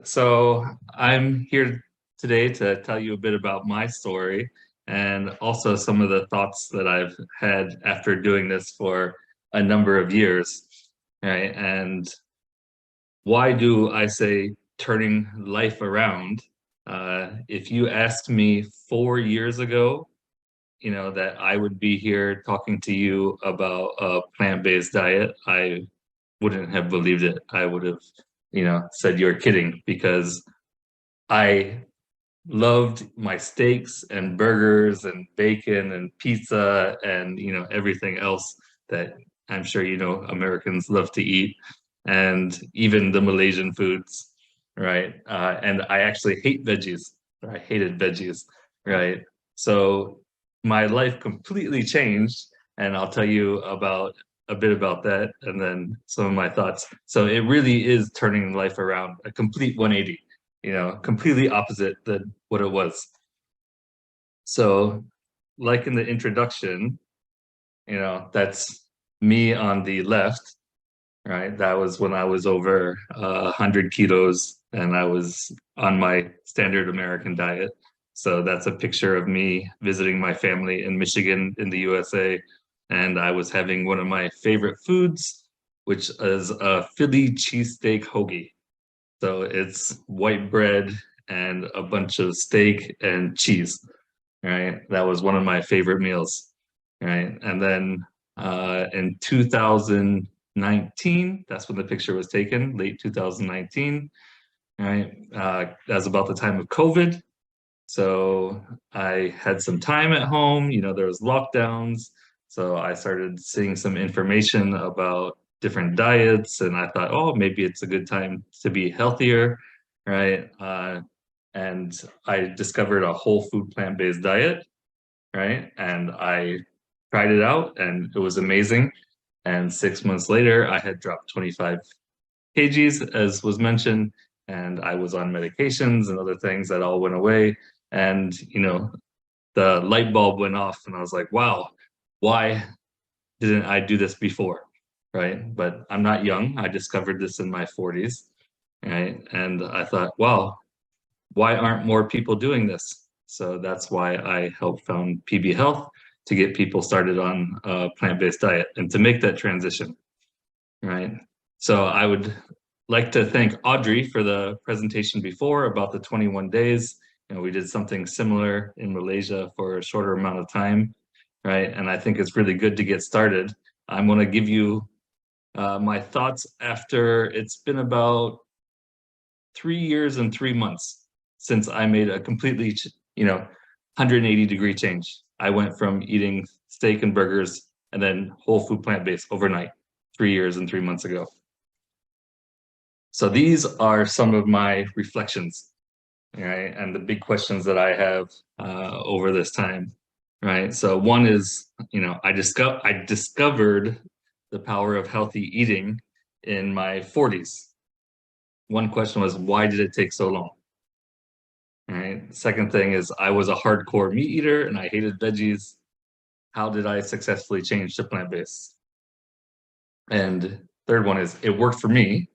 So I'm here today to tell you a bit about my story and also some of the thoughts that I've had after doing this for a number of years, right? And why do I say turning life around? If you asked me 4 years ago, that I would be here talking to you about a plant-based diet, I wouldn't have believed it. I would have, said you're kidding because I loved my steaks and burgers and bacon and pizza and everything else that I'm sure Americans love to eat, and even the Malaysian foods, right? And I actually hate veggies. Or I hated veggies, right? So my life completely changed, and I'll tell you about a bit about that and then some of my thoughts. So it really is turning life around, a complete 180, completely opposite than what it was. So, like in the introduction, that's me on the left, right? That was when I was over 100 kilos and I was on my standard American diet. So that's a picture of me visiting my family in Michigan in the USA. And I was having one of my favorite foods, which is a Philly cheesesteak hoagie. So it's white bread and a bunch of steak and cheese, right? That was one of my favorite meals, right? And then in 2019, that's when the picture was taken, late 2019, right? That was about the time of COVID. So I had some time at home, there was lockdowns. So I started seeing some information about different diets, and I thought, oh, maybe it's a good time to be healthier, right? And I discovered a whole food plant-based diet, right? And I tried it out and it was amazing. And 6 months later, I had dropped 25 kgs, as was mentioned, and I was on medications and other things that all went away. And, the light bulb went off, and I was like, wow, why didn't I do this before? Right. But I'm not young. I discovered this in my 40s. Right. And I thought, wow, why aren't more people doing this? So that's why I helped found PB Health to get people started on a plant-based diet and to make that transition, right? So I would like to thank Audrey for the presentation before about the 21 days. We did something similar in Malaysia for a shorter amount of time, right? And I think it's really good to get started. I'm going to give you my thoughts after it's been about 3 years and 3 months since I made a completely, 180-degree change. I went from eating steak and burgers and then whole food plant-based overnight, 3 years and 3 months ago. So these are some of my reflections, right? And the big questions that I have over this time, right? So one is, I discovered the power of healthy eating in my 40s. One question was, why did it take so long? All right. Second thing is, I was a hardcore meat eater and I hated veggies. How did I successfully change to plant-based? And third one is, it worked for me.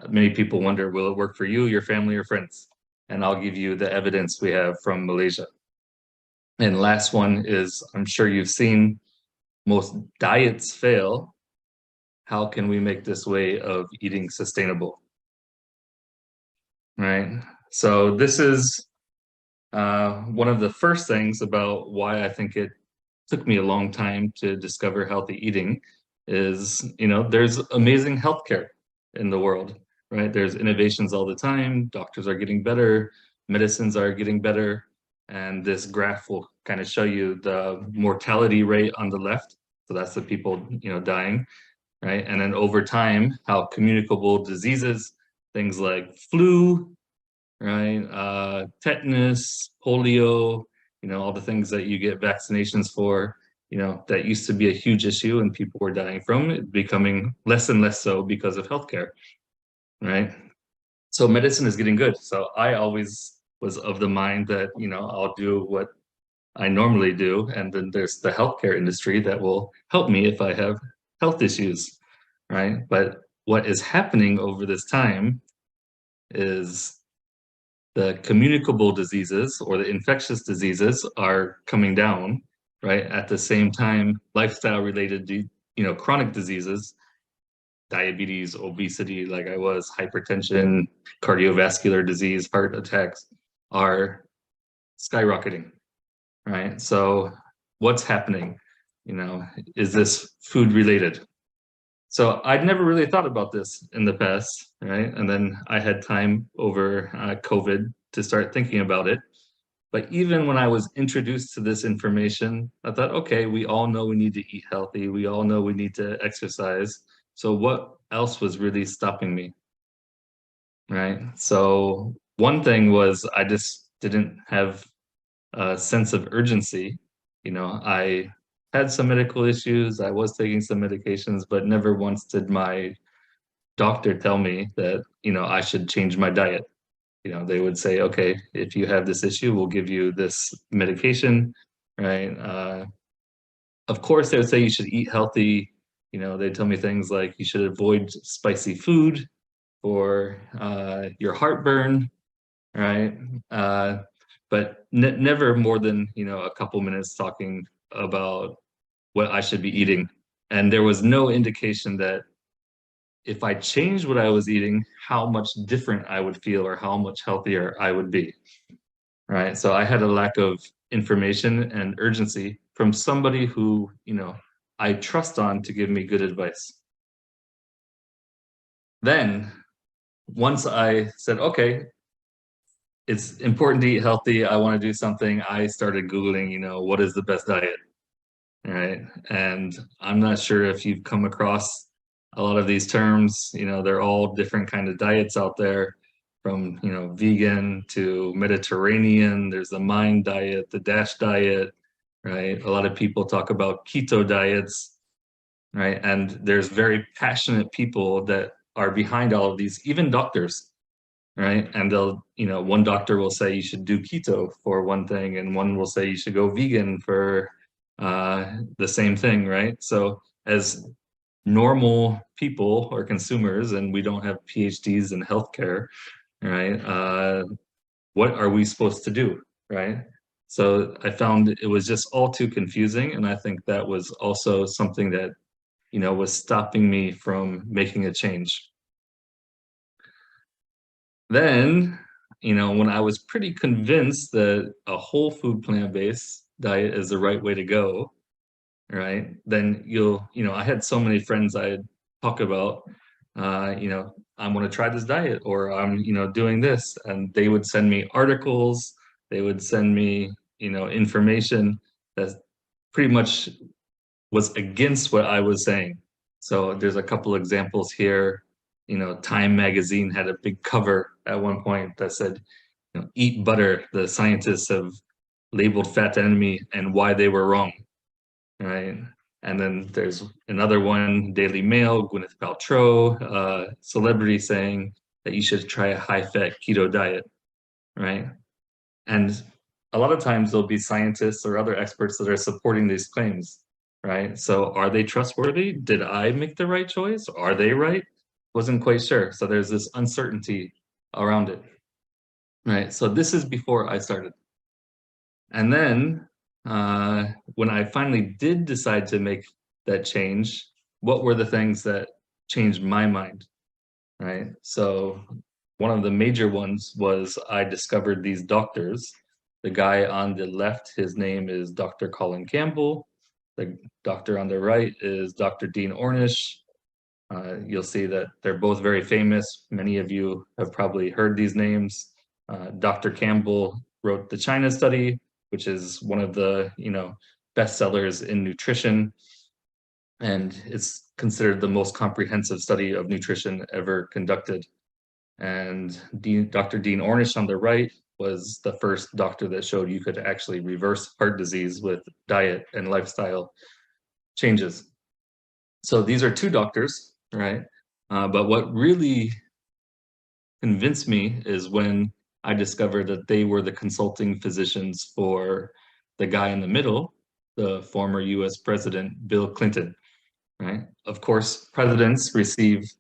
Many people wonder, will it work for you, your family, or friends? And I'll give you the evidence we have from Malaysia. And last one is, I'm sure you've seen most diets fail. How can we make this way of eating sustainable? Right. So this is one of the first things about why I think it took me a long time to discover healthy eating is, there's amazing healthcare in the world, right? There's innovations all the time. Doctors are getting better, medicines are getting better. And this graph will kind of show you the mortality rate on the left. So that's the people, dying, right? And then over time, how communicable diseases, things like flu, right? Tetanus, polio, all the things that you get vaccinations for, that used to be a huge issue and people were dying from it, becoming less and less so because of healthcare, right? So medicine is getting good. So I always was of the mind that, I'll do what I normally do. And then there's the healthcare industry that will help me if I have health issues, right? But what is happening over this time is the communicable diseases or the infectious diseases are coming down, right? At the same time, lifestyle related, chronic diseases, diabetes, obesity, like I was, hypertension, cardiovascular disease, heart attacks are skyrocketing, right? So what's happening? Is this food related? So I'd never really thought about this in the past, right? And then I had time over COVID to start thinking about it. But even when I was introduced to this information, I thought, okay, we all know we need to eat healthy. We all know we need to exercise. So what else was really stopping me, right? So one thing was I just didn't have a sense of urgency. I had some medical issues. I was taking some medications, but never once did my doctor tell me that, I should change my diet. They would say, okay, if you have this issue, we'll give you this medication, right? Of course, they would say you should eat healthy. They tell me things like you should avoid spicy food for your heartburn, right? Uh, but never more than, a couple minutes talking about what I should be eating. And there was no indication that if I changed what I was eating, how much different I would feel or how much healthier I would be, right? So I had a lack of information and urgency from somebody who, I trust on to give me good advice. Then, once I said, okay, it's important to eat healthy, I want to do something, I started Googling, what is the best diet, right? And I'm not sure if you've come across a lot of these terms. They're all different kind of diets out there, from vegan to Mediterranean. There's the Mind diet, the Dash diet, right? A lot of people talk about keto diets, right? And there's very passionate people that are behind all of these, even doctors, right? And they'll, one doctor will say you should do keto for one thing, and one will say you should go vegan for the same thing, right? So as normal people or consumers, and we don't have PhDs in healthcare, right? What are we supposed to do, right? So I found it was just all too confusing, and I think that was also something that, was stopping me from making a change. Then, when I was pretty convinced that a whole food plant-based diet is the right way to go, right? Then I had so many friends I'd talk about, I want to try this diet, or I'm, doing this, and they would send me articles, they would send me, information that pretty much was against what I was saying. So there's a couple examples here. Time magazine had a big cover at one point that said, eat butter, the scientists have labeled fat the enemy and why they were wrong, right? And then there's another one, Daily Mail, Gwyneth Paltrow, celebrity saying that you should try a high-fat keto diet, right? And a lot of times there'll be scientists or other experts that are supporting these claims, right? So are they trustworthy? Did I make the right choice? Are they right? Wasn't quite sure. So there's this uncertainty around it, right? So this is before I started. And then when I finally did decide to make that change, what were the things that changed my mind, right? So one of the major ones was I discovered these doctors. The guy on the left, his name is Dr. Colin Campbell. The doctor on the right is Dr. Dean Ornish. You'll see that they're both very famous. Many of you have probably heard these names. Dr. Campbell wrote the China study, which is one of the bestsellers in nutrition, and it's considered the most comprehensive study of nutrition ever conducted. And Dr. Dean Ornish on the right was the first doctor that showed you could actually reverse heart disease with diet and lifestyle changes. So these are two doctors, right? But what really convinced me is when I discovered that they were the consulting physicians for the guy in the middle, the former US President, Bill Clinton, right? Of course, presidents receive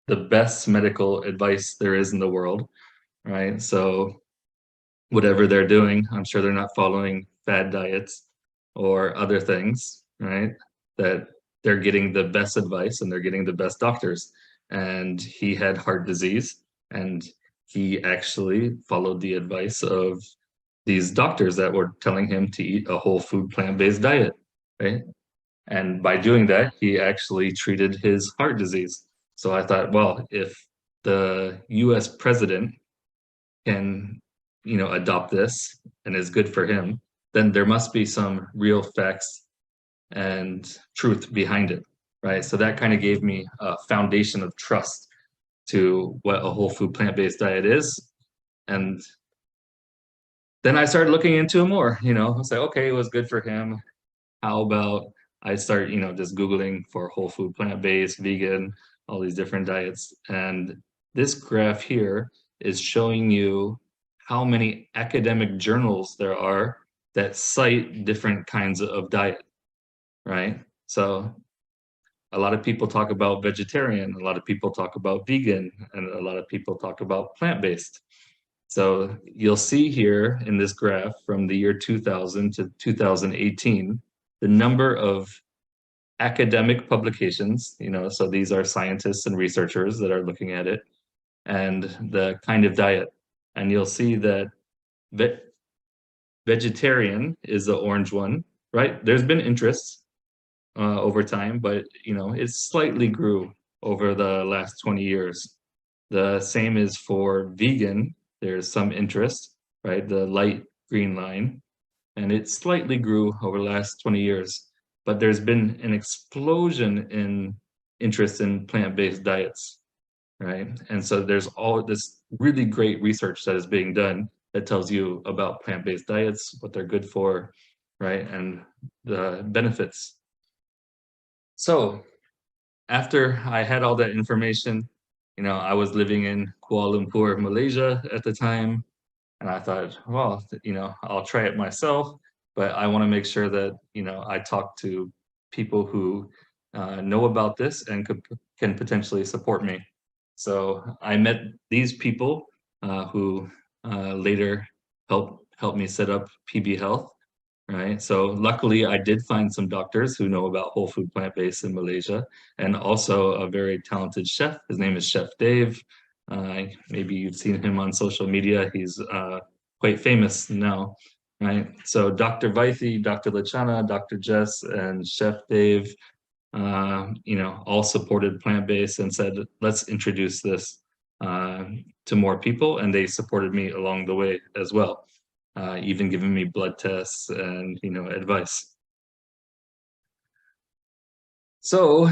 the best medical advice there is in the world, right? So whatever they're doing, I'm sure they're not following fad diets or other things, right? That they're getting the best advice and they're getting the best doctors. And he had heart disease, and he actually followed the advice of these doctors that were telling him to eat a whole food plant-based diet, right? And by doing that, he actually treated his heart disease. So I thought, well, if the US president can, adopt this and is good for him, then there must be some real facts and truth behind it, right? So that kind of gave me a foundation of trust to what a whole food plant-based diet is. And then I started looking into it more, I was like, okay, it was good for him. How about I start, just Googling for whole food, plant-based, vegan, all these different diets. And this graph here is showing you how many academic journals there are that cite different kinds of diet, right? So a lot of people talk about vegetarian, a lot of people talk about vegan, and a lot of people talk about plant-based. So you'll see here in this graph from the year 2000 to 2018, the number of academic publications, so these are scientists and researchers that are looking at it, and the kind of diet. And you'll see that ve vegetarian is the orange one, right? There's been interest over time, but it slightly grew over the last 20 years. The same is for vegan. There's some interest, right? The light green line, and it slightly grew over the last 20 years. But there's been an explosion in interest in plant-based diets, right? And so there's all this really great research that is being done that tells you about plant-based diets, what they're good for, right? And the benefits. So after I had all that information, I was living in Kuala Lumpur, Malaysia at the time, and I thought, well, I'll try it myself, but I want to make sure that, I talk to people who know about this and can potentially support me. So I met these people who later helped me set up PB Health, right? So luckily, I did find some doctors who know about whole food plant-based in Malaysia, and also a very talented chef. His name is Chef Dave. Maybe you've seen him on social media. He's quite famous now, right? So Dr. Vaithi, Dr. Lachana, Dr. Jess, and Chef Dave, all supported plant-based and said, let's introduce this to more people, and they supported me along the way as well. Even giving me blood tests and advice. So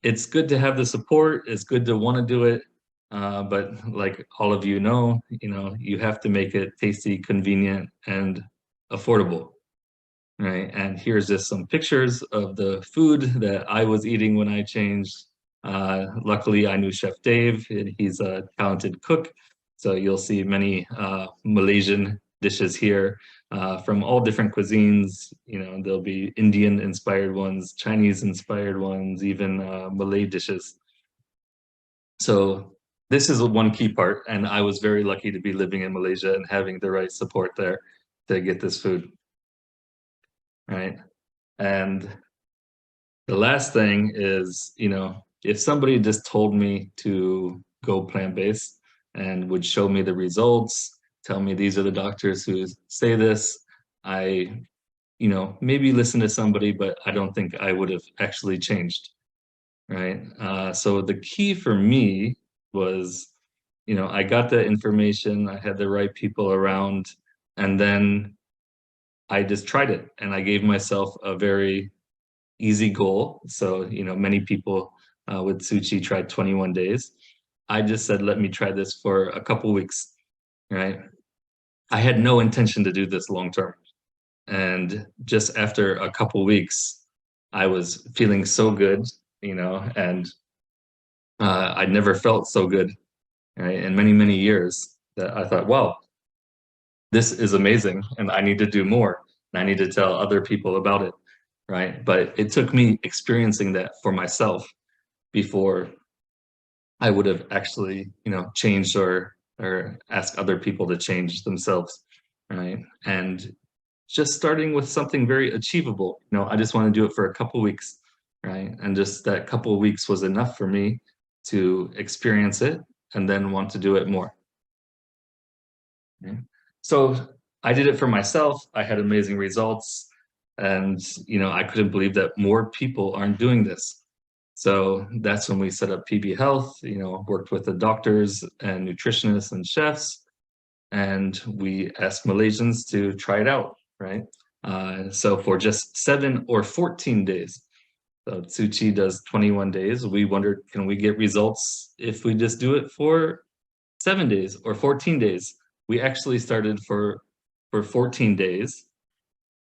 it's good to have the support. It's good to want to do it, but like all of you have to make it tasty, convenient, and affordable, right? And here's just some pictures of the food that I was eating when I changed. Luckily, I knew Chef Dave, and he's a talented cook. So you'll see many Malaysian dishes here from all different cuisines. There'll be Indian inspired ones, Chinese inspired ones, even Malay dishes. So this is one key part, and I was very lucky to be living in Malaysia and having the right support there to get this food, right? And the last thing is, if somebody just told me to go plant-based and would show me the results, tell me these are the doctors who say this, I, maybe listen to somebody, but I don't think I would have actually changed, right? So the key for me was, I got the information, I had the right people around, and then I just tried it, and I gave myself a very easy goal. So, many people with Suchi tried 21 days. I just said, let me try this for a couple weeks, right? I had no intention to do this long term. And just after a couple weeks, I was feeling so good, and I'd never felt so good, right, in many, many years that I thought, wow, this is amazing, and I need to do more, and I need to tell other people about it, right? But it took me experiencing that for myself before I would have actually, changed or or ask other people to change themselves, right? And just starting with something very achievable. I just want to do it for a couple weeks, right? And just that couple of weeks was enough for me to experience it and then want to do it more. Okay? So I did it for myself. I had amazing results, and I couldn't believe that more people aren't doing this. So that's when we set up PB Health. Worked with the doctors and nutritionists and chefs, and we asked Malaysians to try it out, right? So for just 7 or 14 days, so Tsuchi does 21 days. We wondered, can we get results if we just do it for 7 days or 14 days? We actually started for 14 days,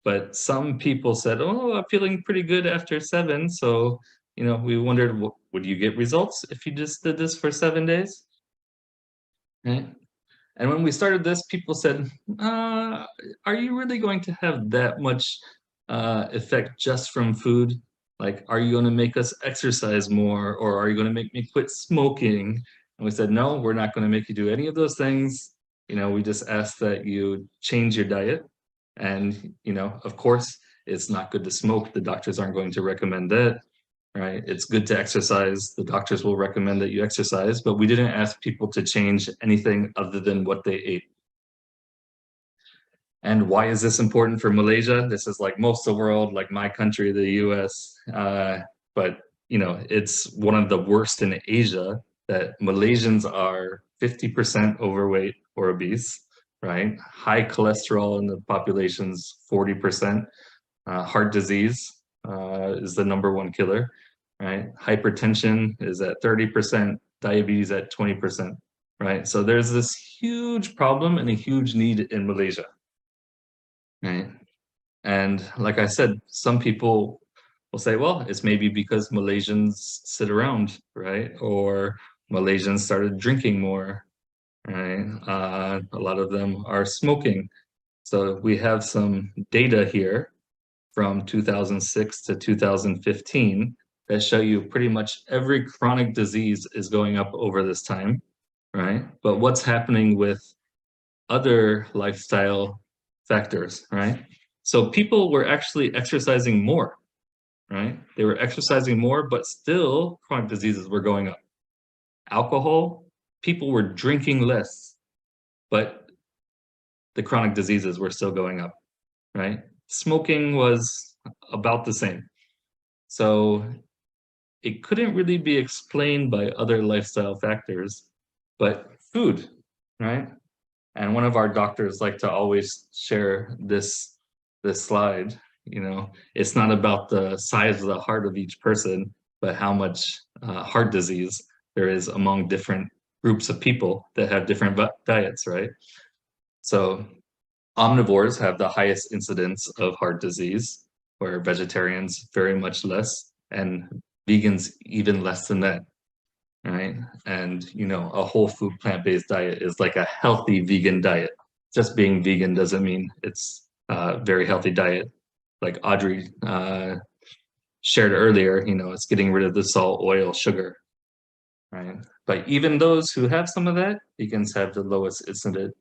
but some people said, "Oh, I'm feeling pretty good after 7." So, we wondered, would you get results if you just did this for 7 days? Right? And when we started this, people said, "Are you really going to have that much effect just from food? Like, are you going to make us exercise more, or are you going to make me quit smoking?" And we said, "No, we're not going to make you do any of those things. We just ask that you change your diet. And, of course, it's not good to smoke. The doctors aren't going to recommend that, right? It's good to exercise. The doctors will recommend that you exercise, but we didn't ask people to change anything other than what they ate." And why is this important for Malaysia? This is like most of the world, like my country, the US. But, it's one of the worst in Asia that Malaysians are 50% overweight or obese, right? High cholesterol in the population's 40%. Heart disease is the number one killer, right? Hypertension is at 30%, diabetes at 20%, right? So there's this huge problem and a huge need in Malaysia, right? And like I said, some people will say, well, it's maybe because Malaysians sit around, right? Or Malaysians started drinking more, right? A lot of them are smoking. So we have some data here from 2006 to 2015 that show you pretty much every chronic disease is going up over this time, right? But what's happening with other lifestyle factors, right? So people were actually exercising more, right? They were exercising more, but still chronic diseases were going up. Alcohol, people were drinking less, but the chronic diseases were still going up, right? Smoking was about the same. So it couldn't really be explained by other lifestyle factors, but food, right? And one of our doctors like to always share this slide. It's not about the size of the heart of each person, but how much heart disease there is among different groups of people that have different diets, right? So omnivores have the highest incidence of heart disease, where vegetarians very much less, and vegans even less than that, right? And a whole food plant-based diet is like a healthy vegan diet. Just being vegan doesn't mean it's a very healthy diet. Like Audrey shared earlier, it's getting rid of the salt, oil, sugar, right? But even those who have some of that, vegans have the lowest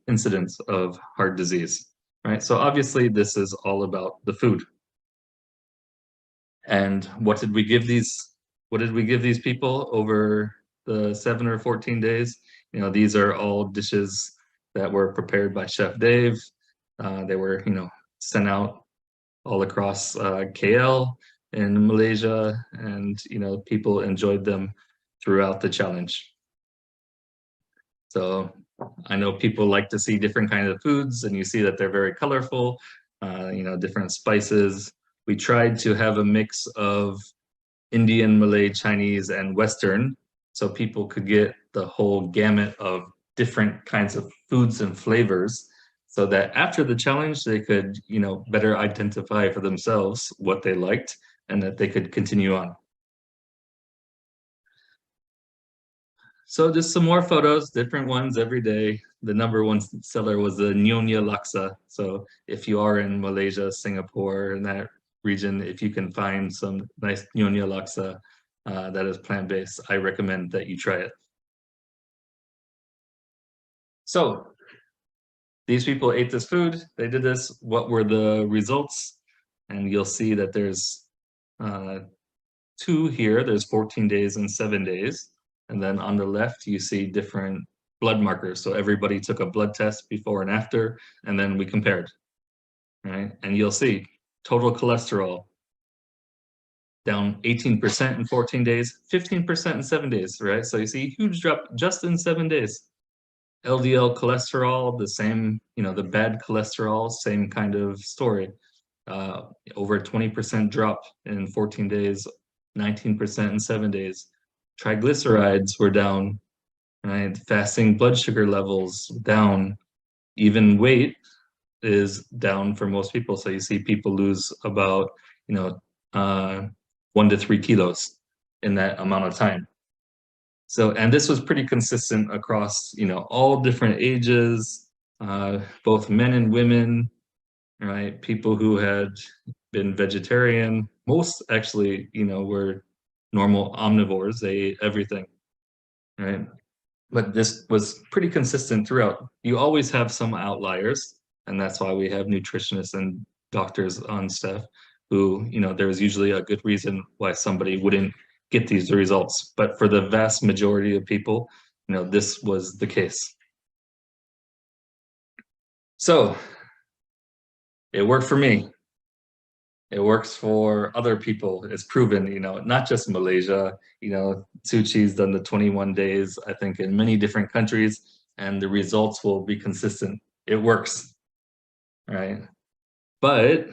incidence of heart disease, right? So obviously this is all about the food. And what did we give these people over the 7 or 14 days? These are all dishes that were prepared by Chef Dave. They were, sent out all across KL in Malaysia, and people enjoyed them throughout the challenge. So I know people like to see different kinds of foods, and you see that they're very colorful, different spices. We tried to have a mix of Indian, Malay, Chinese, and Western, so people could get the whole gamut of different kinds of foods and flavors, so that after the challenge, they could, better identify for themselves what they liked and that they could continue on. So just some more photos, different ones every day. The number one seller was the Nyonya Laksa. So if you are in Malaysia, Singapore, in that region, if you can find some nice Nyonya Laksa that is plant-based, I recommend that you try it. So these people ate this food, they did this, what were the results? And you'll see that there's uh, two here, there's 14 days and 7 days. And then on the left, you see different blood markers. So everybody took a blood test before and after, and then we compared, right? And you'll see total cholesterol down 18% in 14 days, 15% in 7 days, right? So you see a huge drop just in 7 days. LDL cholesterol, the same, the bad cholesterol, same kind of story. Over 20% drop in 14 days, 19% in 7 days. Triglycerides were down, right? Fasting blood sugar levels down. Even weight is down for most people. So you see people lose about, 1 to 3 kilos in that amount of time. So, and this was pretty consistent across, all different ages, both men and women, right? People who had been vegetarian, most actually, were normal omnivores. They ate everything, right? But this was pretty consistent throughout. You always have some outliers, and that's why we have nutritionists and doctors on staff who, there's usually a good reason why somebody wouldn't get these results. But for the vast majority of people, this was the case. So it worked for me. It works for other people. It's proven, not just Malaysia, Suchi's done the 21 days, I think, in many different countries, and the results will be consistent. It works, right? But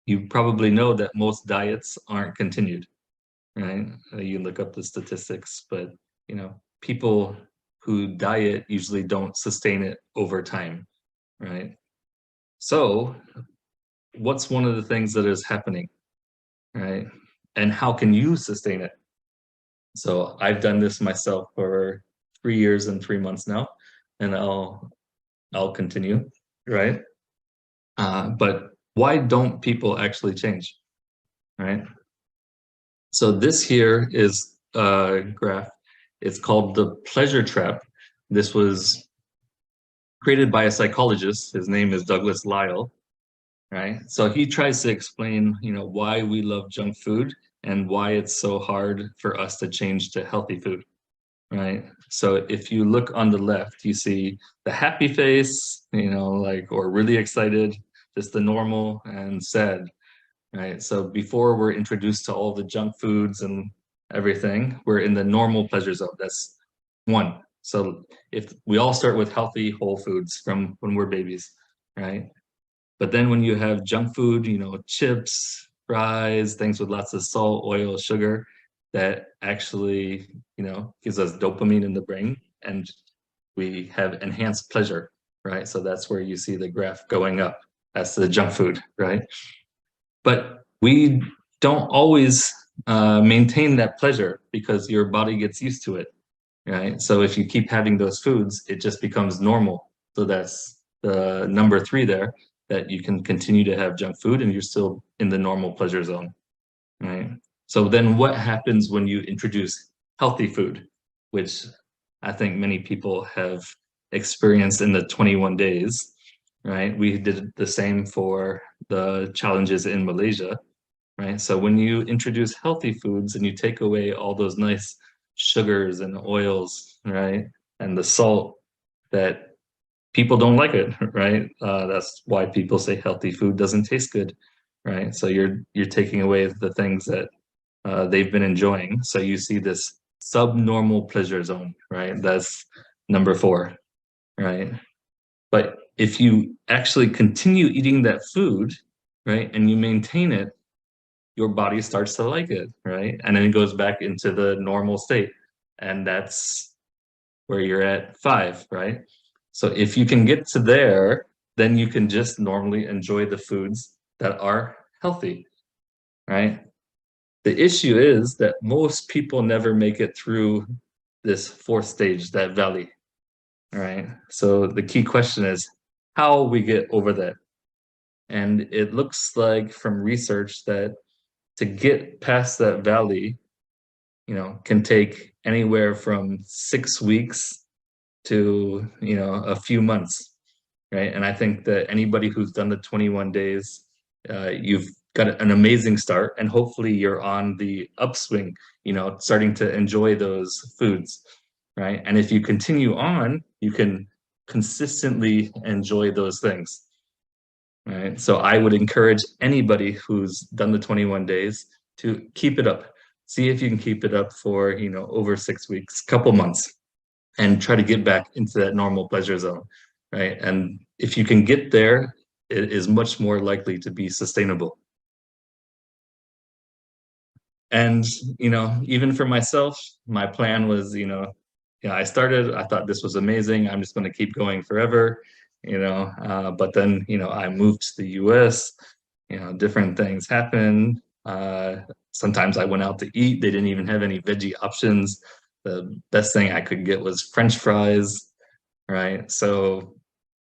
you probably know that most diets aren't continued, right? You look up the statistics, but, people who diet usually don't sustain it over time, right? So what's one of the things that is happening, right? And how can you sustain it? So I've done this myself for 3 years and 3 months now, and I'll continue, right? But why don't people actually change, right? So this here is a graph. It's called the pleasure trap. This was created by a psychologist. His name is Douglas Lyle, right? So he tries to explain, why we love junk food and why it's so hard for us to change to healthy food, right? So if you look on the left, you see the happy face, or really excited, just the normal, and sad, right? So before we're introduced to all the junk foods and everything, we're in the normal pleasure zone. That's one. So if we all start with healthy whole foods from when we're babies, right? But then when you have junk food, chips, fries, things with lots of salt, oil, sugar, that actually, gives us dopamine in the brain, and we have enhanced pleasure, right? So that's where you see the graph going up. That's the junk food, right? But we don't always maintain that pleasure because your body gets used to it, right? So if you keep having those foods, it just becomes normal. So that's the number 3 there, that you can continue to have junk food and you're still in the normal pleasure zone, right? So then what happens when you introduce healthy food, which I think many people have experienced in the 21 days, right? We did the same for the challenges in Malaysia, right? So when you introduce healthy foods and you take away all those nice sugars and oils, right? And the salt, that people don't like it, right? That's why people say healthy food doesn't taste good, right? So you're taking away the things that they've been enjoying. So you see this subnormal pleasure zone, right? That's number 4, right? But if you actually continue eating that food, right, and you maintain it, your body starts to like it, right? And then it goes back into the normal state. And that's where you're at 5, right? So if you can get to there, then you can just normally enjoy the foods that are healthy, right? The issue is that most people never make it through this 4th stage, that valley, right? So the key question is how we get over that. And it looks like from research that to get past that valley, can take anywhere from 6 weeks to, a few months, right? And I think that anybody who's done the 21 days, you've got an amazing start, and hopefully you're on the upswing, starting to enjoy those foods, right? And if you continue on, you can consistently enjoy those things, right? So I would encourage anybody who's done the 21 days to keep it up. See if you can keep it up for, over 6 weeks, couple months, and try to get back into that normal pleasure zone, right? And if you can get there, it is much more likely to be sustainable. And, even for myself, my plan was, yeah, I thought this was amazing. I'm just going to keep going forever, but then, I moved to the US, different things happened. Sometimes I went out to eat. They didn't even have any veggie options. The best thing I could get was French fries, right? So,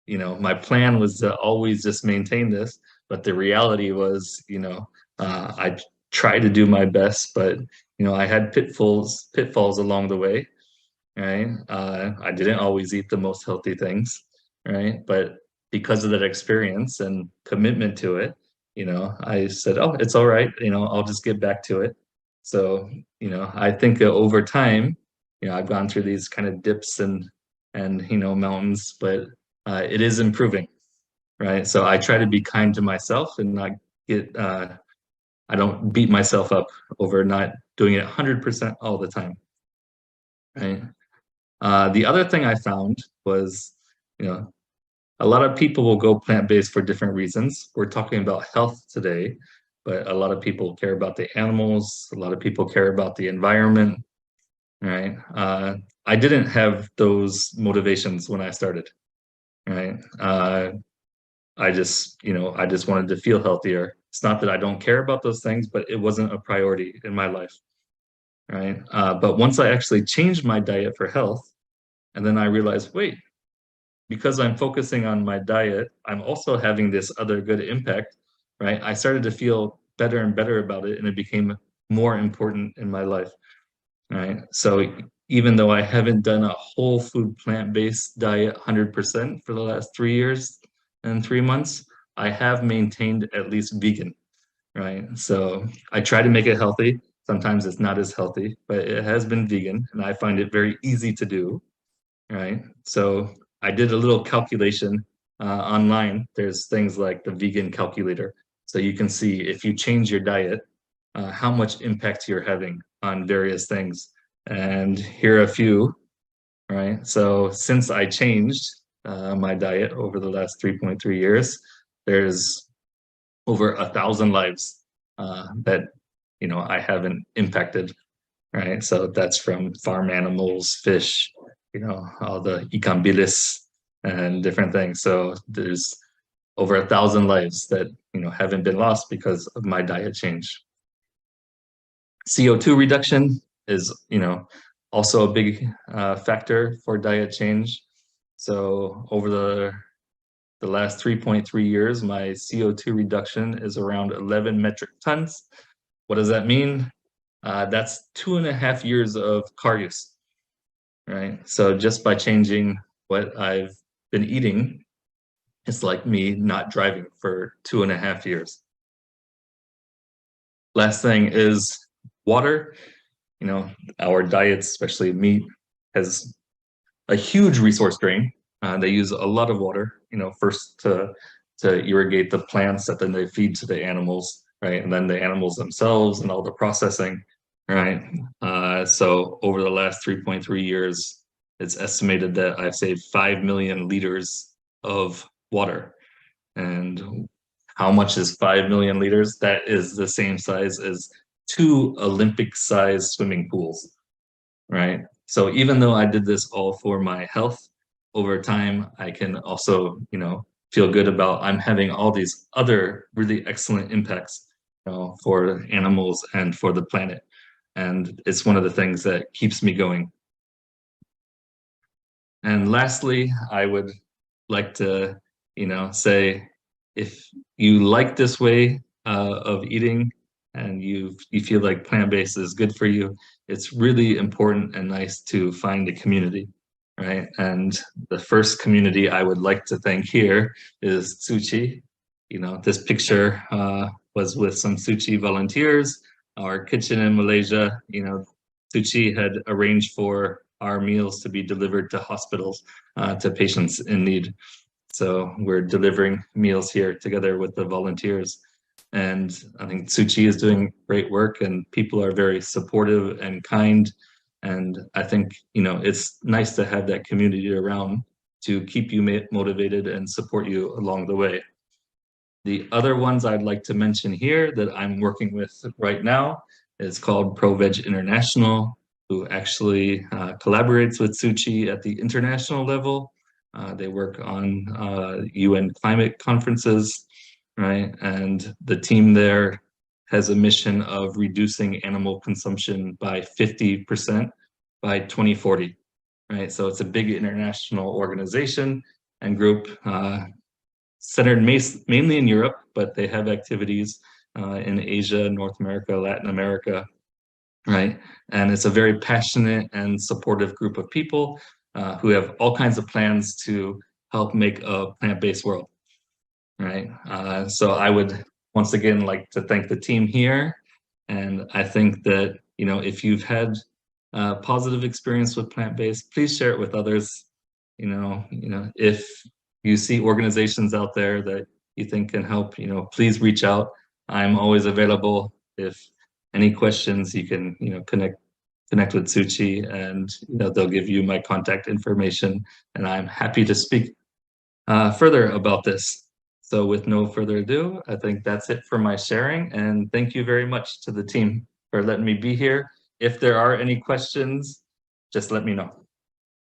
my plan was to always just maintain this, but the reality was, I tried to do my best, but I had pitfalls along the way, right? I didn't always eat the most healthy things, right? But because of that experience and commitment to it, I said, oh, it's all right, I'll just get back to it. So, I think that over time, I've gone through these kind of dips and mountains, but it is improving, right? So I try to be kind to myself and not get I don't beat myself up over not doing it 100% all the time, right? The other thing I found was, you know, a lot of people will go plant-based for different reasons. We're talking about health today, but a lot of people care about the animals. A lot of people care about the environment, right? I didn't have those motivations when I started, right? I just wanted to feel healthier. It's not that I don't care about those things, but it wasn't a priority in my life, right? But once I actually changed my diet for health, and then I realized, wait, because I'm focusing on my diet, I'm also having this other good impact, right? I started to feel better and better about it, and it became more important in my life, right? So even though I haven't done a whole food plant-based diet 100% for the last 3 years and 3 months, I have maintained at least vegan, right? So I try to make it healthy. Sometimes it's not as healthy, but it has been vegan, and I find it very easy to do, right? So I did a little calculation online. There's things like the vegan calculator. So you can see if you change your diet, how much impact you're having on various things. And here are a few, right? So since I changed my diet over the last 3.3 years, there's over 1,000 lives that I haven't impacted, right? So that's from farm animals, fish, all the ikan bilis and different things. So there's over 1,000 lives that haven't been lost because of my diet change. CO2 reduction is also a big factor for diet change. So over the last 3.3 years, my CO2 reduction is around 11 metric tons. What does that mean? That's 2.5 years of car use, right? So just by changing what I've been eating, it's like me not driving for 2.5 years. Last thing is water. Our diets, especially meat, has a huge resource drain. They use a lot of water, first to irrigate the plants that then they feed to the animals, right? And then the animals themselves and all the processing, right? So over the last 3.3 years, it's estimated that I've saved 5 million liters of water. And how much is 5 million liters? That is the same size as 2 Olympic-sized swimming pools, right? So even though I did this all for my health, over time, I can also, feel good about I'm having all these other really excellent impacts, for animals and for the planet. And it's one of the things that keeps me going. And lastly, I would like to, say if you like this way of eating and you feel like plant-based is good for you, it's really important and nice to find a community. right? And the first community I would like to thank here is Tsuchi. You know, this picture was with some Tsuchi volunteers. Our kitchen in Malaysia, you know, Tsuchi had arranged for our meals to be delivered to hospitals, to patients in need. So we're delivering meals here together with the volunteers. And I think Tsuchi is doing great work and people are very supportive and kind. And I think, you know, it's nice to have that community around to keep you motivated and support you along the way. The other ones I'd like to mention here that I'm working with right now is called ProVeg International, who actually collaborates with Tsuchi at the international level. They work on UN climate conferences, right? And the team there has a mission of reducing animal consumption by 50% by 2040, right? So it's a big international organization and group centered mainly in Europe, but they have activities in Asia, North America, Latin America, right? And it's a very passionate and supportive group of people who have all kinds of plans to help make a plant-based world, right? So I would once again like to thank the team here. And I think that, you know, if you've had a positive experience with plant-based, please share it with others. If you see organizations out there that you think can help, you know, please reach out. I'm always available. If any questions, you can, you know, connect with Tsuchi and, you know, they'll give you my contact information and I'm happy to speak further about this. So with no further ado, I think that's it for my sharing and thank you very much to the team for letting me be here. If there are any questions, just let me know.